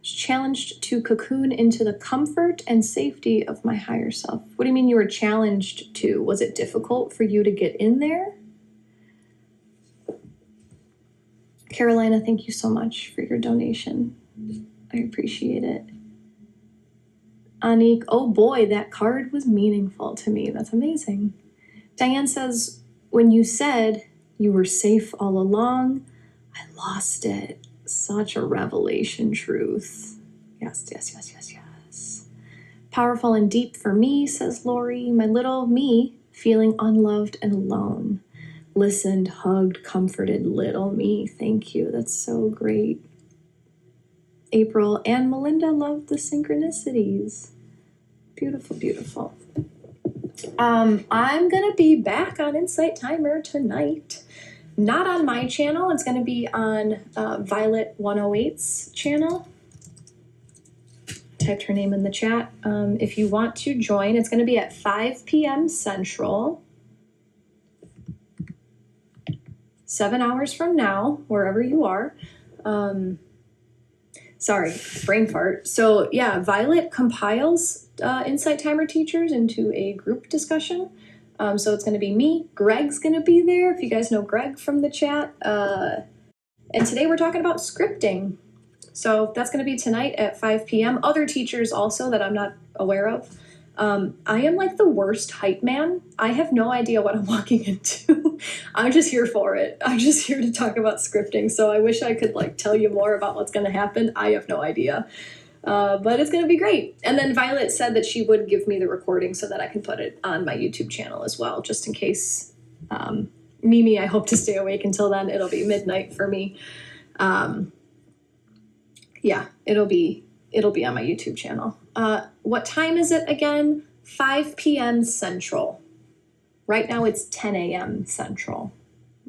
Challenged to cocoon into the comfort and safety of my higher self. What do you mean you were challenged to? Was it difficult for you to get in there? Carolina, thank you so much for your donation. I appreciate it. Anik, oh boy, that card was meaningful to me. That's amazing. Diane says, when you said you were safe all along, I lost it. Such a revelation truth. Yes. Powerful and deep for me, says Lori. My little me feeling unloved and alone. Listened, hugged, comforted little me. Thank you. That's so great. April and Melinda love the synchronicities. Beautiful, beautiful. I'm going to be back on Insight Timer tonight. Not on my channel. It's going to be on Violet 108's channel. Typed her name in the chat. If you want to join, it's going to be at 5 p.m. Central. 7 hours from now, wherever you are. Sorry, brain fart. So yeah, Violet compiles Insight Timer teachers into a group discussion. So it's going to be me. Greg's going to be there, if you guys know Greg from the chat. And today we're talking about scripting. So that's going to be tonight at 5 p.m. Other teachers also that I'm not aware of. I am like the worst hype man. I have no idea what I'm walking into. I'm just here for it. I'm just here to talk about scripting. So I wish I could like tell you more about what's going to happen. I have no idea. But it's going to be great. And then Violet said that she would give me the recording so that I can put it on my YouTube channel as well, just in case. Mimi, I hope to stay awake until then. It'll be midnight for me. Yeah, it'll be on my YouTube channel. What time is it again? 5 p.m. Central. Right now it's 10 a.m. Central.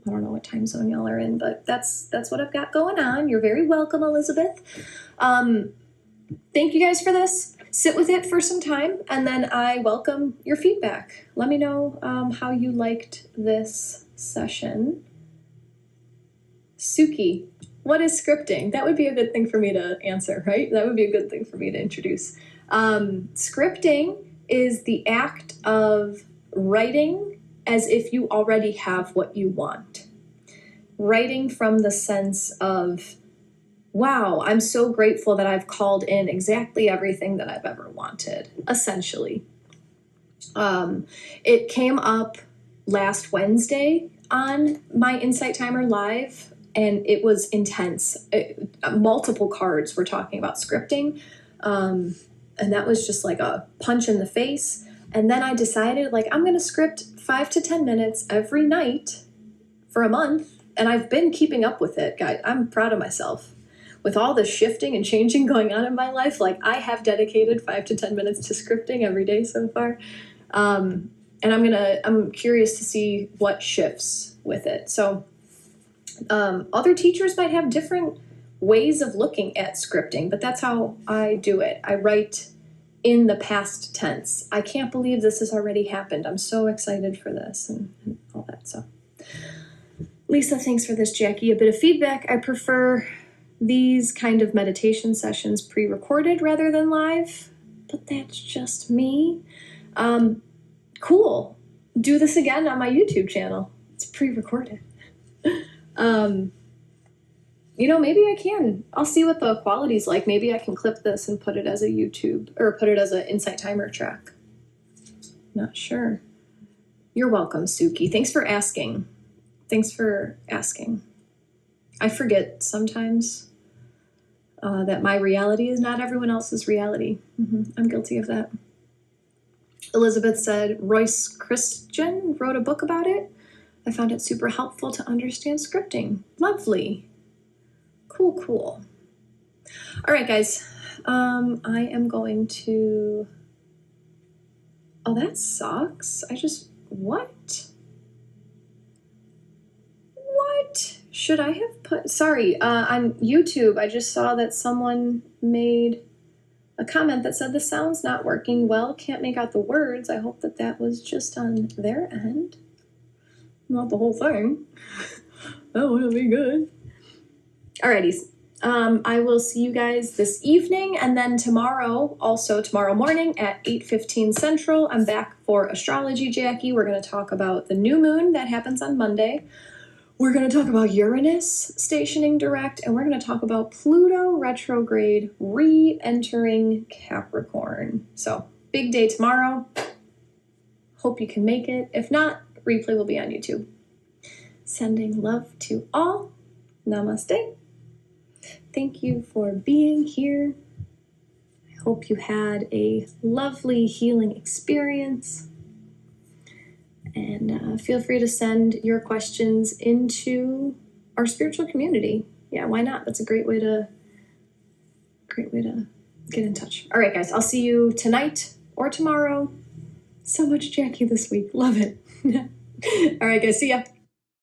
I don't know what time zone y'all are in, but that's what I've got going on. You're very welcome, Elizabeth. Thank you guys for this. sit with it for some time, and then I welcome your feedback. Let me know how you liked this session. Suki, what is scripting? That would be a good thing for me to answer, right? That would be a good thing for me to introduce. Scripting is the act of writing as if you already have what you want. Writing from the sense of, wow, I'm so grateful that I've called in exactly everything that I've ever wanted, essentially. It came up last Wednesday on my Insight Timer Live, and it was intense. Multiple cards were talking about scripting, and that was just like a punch in the face. And then I decided, like, I'm going to script 5 to 10 minutes every night for a month, and I've been keeping up with it, guys. I'm proud of myself. With all the shifting and changing going on in my life, like, I have dedicated 5 to 10 minutes to scripting every day so far. And I'm curious to see what shifts with it. So other teachers might have different ways of looking at scripting, but that's how I do it. I write in the past tense. I can't believe this has already happened. I'm so excited for this and all that. So Lisa, thanks for this, Jackie. A bit of feedback. I prefer these kind of meditation sessions pre-recorded rather than live, but that's just me. Cool. Do this again on my YouTube channel. It's pre-recorded. Maybe I can. I'll see what the quality's like. Maybe I can clip this and put it as a YouTube, or put it as an Insight Timer track. Not sure. You're welcome, Suki. Thanks for asking. I forget sometimes that my reality is not everyone else's reality. I'm guilty of that. Elizabeth said, Royce Christian wrote a book about it. I found it super helpful to understand scripting. Lovely. Cool. All right, guys. I am going to... Oh, that sucks. What? Should I have put... Sorry, on YouTube, I just saw that someone made a comment that said the sound's not working well, can't make out the words. I hope that was just on their end. Not the whole thing. That would be good. Alrighties. I will see you guys this evening, and then tomorrow morning at 8:15 Central, I'm back for Astrology Jacqui. We're going to talk about the new moon that happens on Monday. We're going to talk about Uranus stationing direct, and we're going to talk about Pluto retrograde re-entering Capricorn. So, big day tomorrow. Hope you can make it. If not, replay will be on YouTube. Sending love to all. Namaste. Thank you for being here. I hope you had a lovely healing experience. And feel free to send your questions into our spiritual community. Yeah, why not? That's a great way to get in touch. All right, guys, I'll see you tonight or tomorrow. So much Jacqui this week. Love it. All right, guys, see ya.